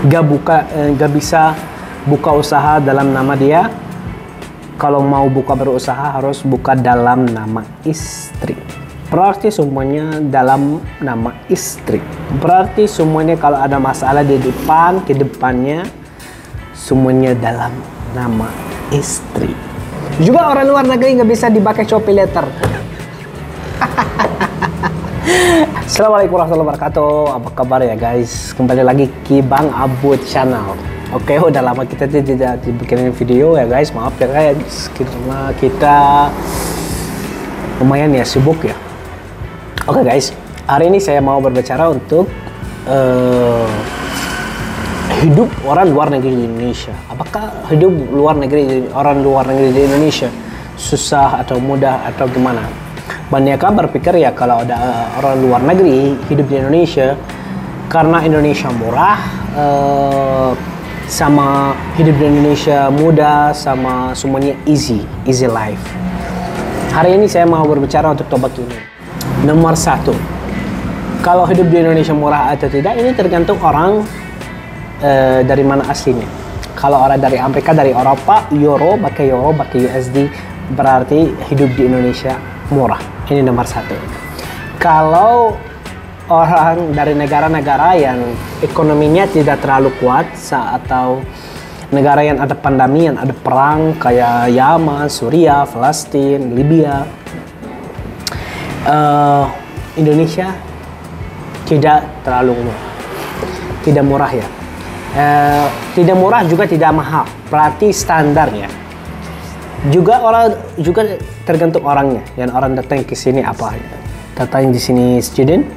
gak bisa buka usaha dalam nama dia. Kalau mau buka berusaha harus buka dalam nama istri. Berarti semuanya dalam nama istri. Berarti semuanya kalau ada masalah di depan, ke depannya semuanya dalam nama istri. Juga orang luar negeri nggak bisa dipakai copy letter. Assalamualaikum warahmatullahi wabarakatuh. Apa kabar ya guys? Kembali lagi ke Bang Abu Channel. Oke, udah lama kita tidak dibikinin video ya guys. Maaf ya guys, karena kita lumayan ya sibuk ya. Oke guys, hari ini saya mau berbicara untuk hidup orang luar negeri di Indonesia. Apakah hidup orang luar negeri di Indonesia susah atau mudah atau gimana? Banyak kan berpikir ya kalau ada orang luar negeri hidup di Indonesia karena Indonesia murah, sama hidup di Indonesia mudah, sama semuanya easy life. Hari ini saya mau berbicara untuk topik ini. Nomor 1, kalau hidup di Indonesia murah atau tidak ini tergantung orang dari mana aslinya. Kalau orang dari Amerika, dari Eropa, pakai euro, pakai USD, berarti hidup di Indonesia murah. Ini nomor 1. Kalau orang dari negara-negara yang ekonominya tidak terlalu kuat atau negara yang ada pandemi, yang ada perang kayak Yaman, Suriah, Palestina, Libya, Indonesia tidak terlalu murah. Tidak murah ya. Tidak murah juga tidak mahal. Berarti standarnya. Juga tergantung orangnya. Yang orang datang ke sini apa? Datang di sini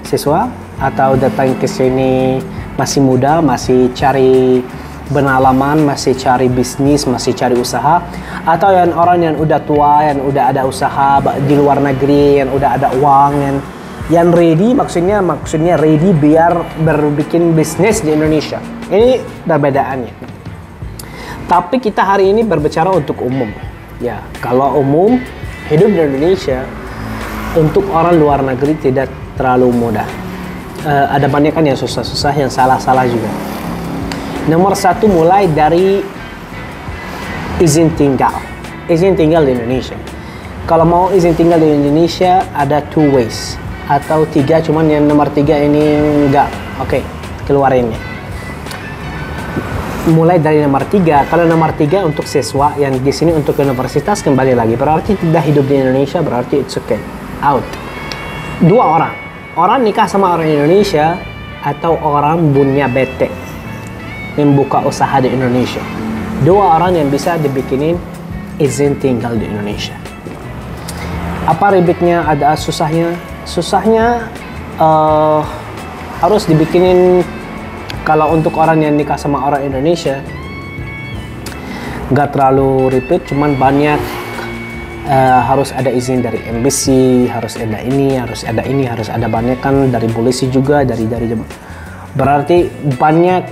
siswa, atau datang ke sini masih muda, masih cari pengalaman, masih cari bisnis, masih cari usaha, atau yang orang yang udah tua, yang udah ada usaha di luar negeri, yang udah ada uang, yang ready, maksudnya ready biar berbikin bisnis di Indonesia. Ini perbedaannya. Tapi kita hari ini berbicara untuk umum. Ya, kalau umum hidup di Indonesia untuk orang luar negeri tidak terlalu mudah. Ada banyak kan yang susah-susah, yang salah-salah juga. Nomor 1 mulai dari izin tinggal. Izin tinggal di Indonesia. Kalau mau izin tinggal di Indonesia ada 2 ways atau 3, cuman yang nomor 3 ini enggak. Oke, keluarinnya. Mulai dari nomor 3. Kalau nomor 3 untuk siswa yang di sini untuk universitas, kembali lagi. Berarti tidak hidup di Indonesia, berarti it's okay. Out. 2 orang nikah sama orang Indonesia atau orang punya BT membuka usaha di Indonesia. 2 orang yang bisa dibikinin izin tinggal di Indonesia. Apa ribetnya? Ada susahnya? Susahnya harus dibikinin. Kalau untuk orang yang nikah sama orang Indonesia nggak terlalu ribet, cuman banyak. Harus ada izin dari embassy, harus ada ini, harus ada banyak kan dari polisi juga, dari berarti banyak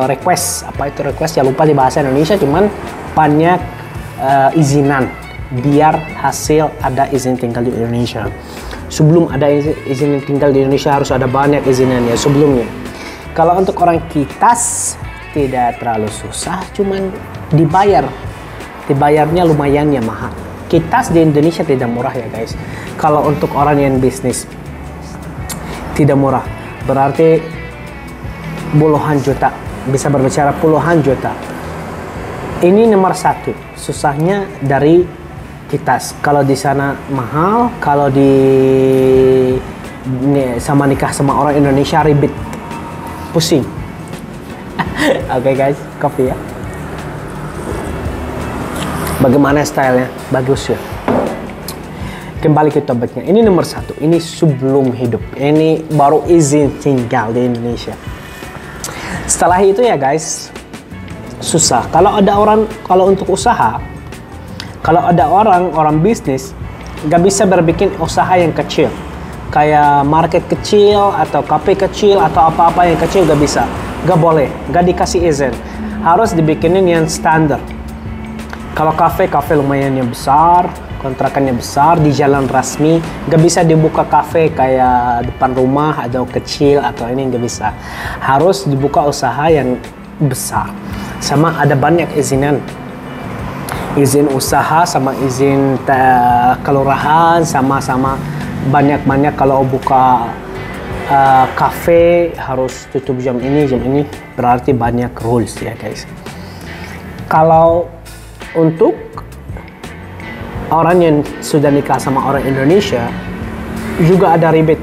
request. Apa itu request? Ya lupa di bahasa Indonesia, cuman banyak izinan biar hasil ada izin tinggal di Indonesia. Sebelum ada izin tinggal di Indonesia harus ada banyak izinannya sebelumnya. Kalau untuk orang kitas tidak terlalu susah, cuman dibayarnya lumayan ya mahal. Kitas di Indonesia tidak murah ya guys. Kalau untuk orang yang bisnis tidak murah, berarti puluhan juta, bisa berbicara puluhan juta. Ini nomor 1 susahnya dari kitas. Kalau di sana mahal, kalau sama nikah sama orang Indonesia ribet, pusing. Oke guys, kopi ya. Bagaimana stylenya? Bagus ya. Kembali ke topiknya. Ini nomor 1. Ini sebelum hidup. Ini baru izin tinggal di Indonesia. Setelah itu ya guys, susah. Kalau untuk usaha, kalau ada orang bisnis, nggak bisa berbikin usaha yang kecil. Kayak market kecil, atau kafe kecil, atau apa-apa yang kecil nggak bisa. Nggak boleh. Nggak dikasih izin. Harus dibikinin yang standar. Kalau kafe lumayan yang besar, kontrakannya besar di jalan resmi, nggak bisa dibuka kafe kayak depan rumah atau kecil atau ini nggak bisa. Harus dibuka usaha yang besar, sama ada banyak izinan, izin usaha sama izin kelurahan, sama banyak kalau buka kafe harus tutup jam ini, berarti banyak rules ya guys. Kalau untuk orang yang sudah nikah sama orang Indonesia juga ada ribet,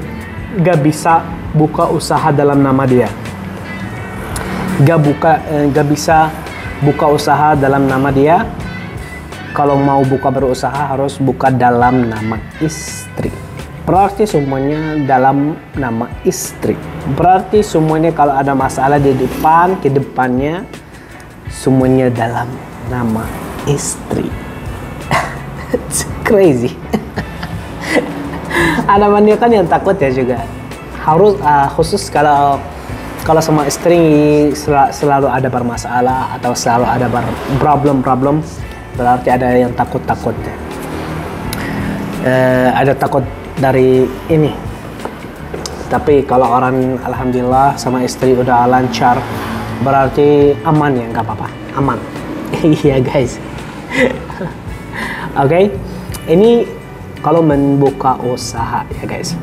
gak bisa buka usaha dalam nama dia, gak bisa buka usaha dalam nama dia. Kalau mau buka berusaha harus buka dalam nama istri. Berarti semuanya dalam nama istri. Berarti semuanya kalau ada masalah di depan, ke depannya semuanya dalam nama istri. It's crazy. Ada banyak kan yang takut ya juga. Harus khusus kalau sama istri selalu ada bermasalah atau selalu ada problem, berarti ada yang takut. Ada takut dari ini. Tapi kalau orang alhamdulillah sama istri udah lancar, berarti aman ya, nggak apa-apa, aman. Iya guys. Oke, ini kalau membuka usaha ya guys.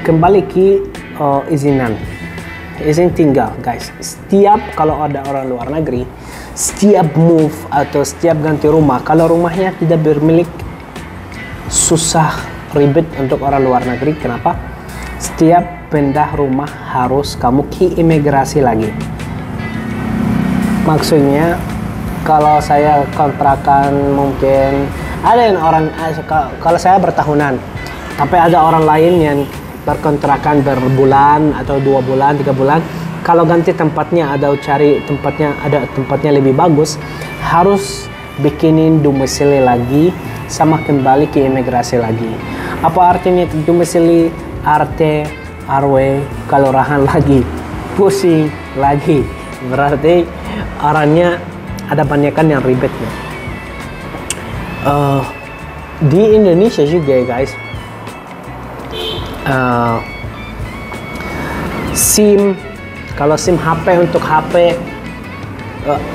Kembali ke izin tinggal guys. Setiap kalau ada orang luar negeri, setiap move atau setiap ganti rumah, kalau rumahnya tidak bermilik, susah, ribet untuk orang luar negeri. Kenapa? Setiap pindah rumah harus kamu ke imigrasi lagi. Maksudnya kalau saya kontrakan, mungkin ada yang orang, kalau saya bertahunan, tapi ada orang lain yang berkontrakan berbulan atau 2 bulan, 3 bulan. Kalau ganti tempatnya atau cari tempatnya lebih bagus, harus bikinin domisili lagi sama kembali ke imigrasi lagi. Apa artinya domisili? RT, RW, kelurahan lagi, pusing lagi. Berarti orangnya ada banyakan yang ribetnya. Di Indonesia juga guys, SIM, kalau SIM HP untuk HP,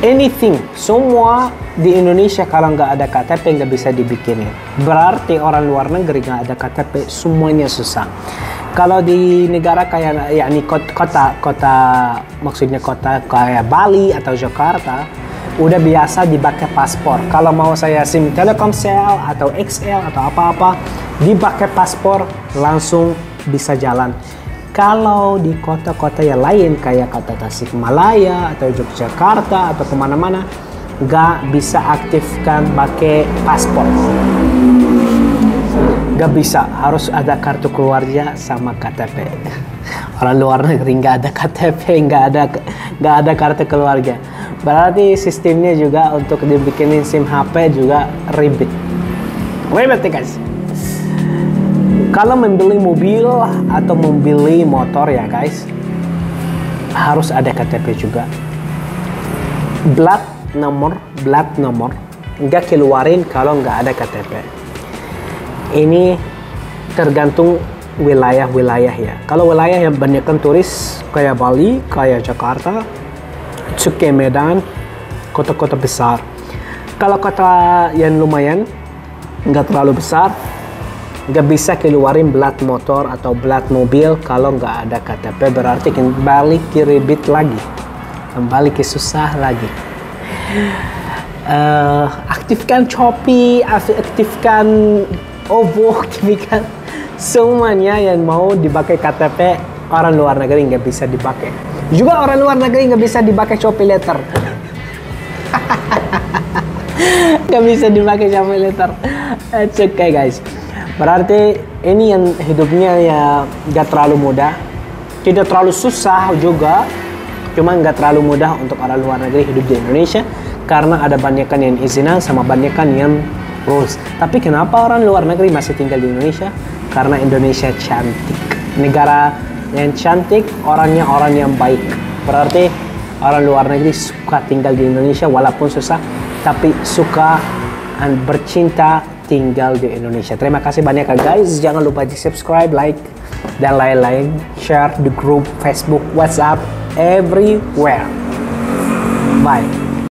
anything, semua di Indonesia kalau nggak ada KTP nggak bisa dibikinin. Berarti orang luar negeri nggak ada KTP, semuanya susah. Kalau di negara kayak yakni kota maksudnya kota kayak Bali atau Jakarta, udah biasa dipakai paspor. Kalau mau saya SIM Telkomsel atau XL atau apa-apa, dipakai paspor langsung bisa jalan. Kalau di kota-kota yang lain kayak kota Tasikmalaya atau Yogyakarta atau kemana-mana, nggak bisa aktifkan pakai paspor. Nggak bisa, harus ada kartu keluarga sama KTP. Orang luar negeri nggak ada KTP, nggak ada kartu keluarga. Berarti sistemnya juga untuk dibikinin SIM HP juga ribet ya guys. Kalau membeli mobil atau membeli motor ya guys, harus ada KTP juga. Plat nomor nggak keluarin kalau nggak ada KTP. Ini tergantung wilayah ya. Kalau wilayah yang banyakkan turis kayak Bali, kayak Jakarta, Cukai Medan, kota-kota besar. Kalau kota yang lumayan nggak terlalu besar, nggak bisa keluarin plat motor atau plat mobil kalau nggak ada KTP. Berarti kembali ke ribet lagi, kembali ke susah lagi. Aktifkan Shopee, aktifkan OVO, aktifkan semuanya yang mau dipakai KTP. Orang luar negeri nggak bisa dipakai. Juga orang luar negeri nggak bisa dipakai Shopee Letter. Nggak bisa dipakai Shopee Letter. It's okay guys. Berarti ini yang hidupnya ya nggak terlalu mudah, tidak terlalu susah juga, cuma nggak terlalu mudah untuk orang luar negeri hidup di Indonesia karena ada banyakan yang izinan sama banyakan yang rules. Tapi kenapa orang luar negeri masih tinggal di Indonesia? Karena Indonesia cantik, negara yang cantik, orangnya orang yang baik. Berarti orang luar negeri suka tinggal di Indonesia walaupun susah, tapi suka dan bercinta tinggal di Indonesia. Terima kasih banyak ya guys. Jangan lupa di subscribe, like, dan lain-lain. Share di grup Facebook, WhatsApp, everywhere. Bye.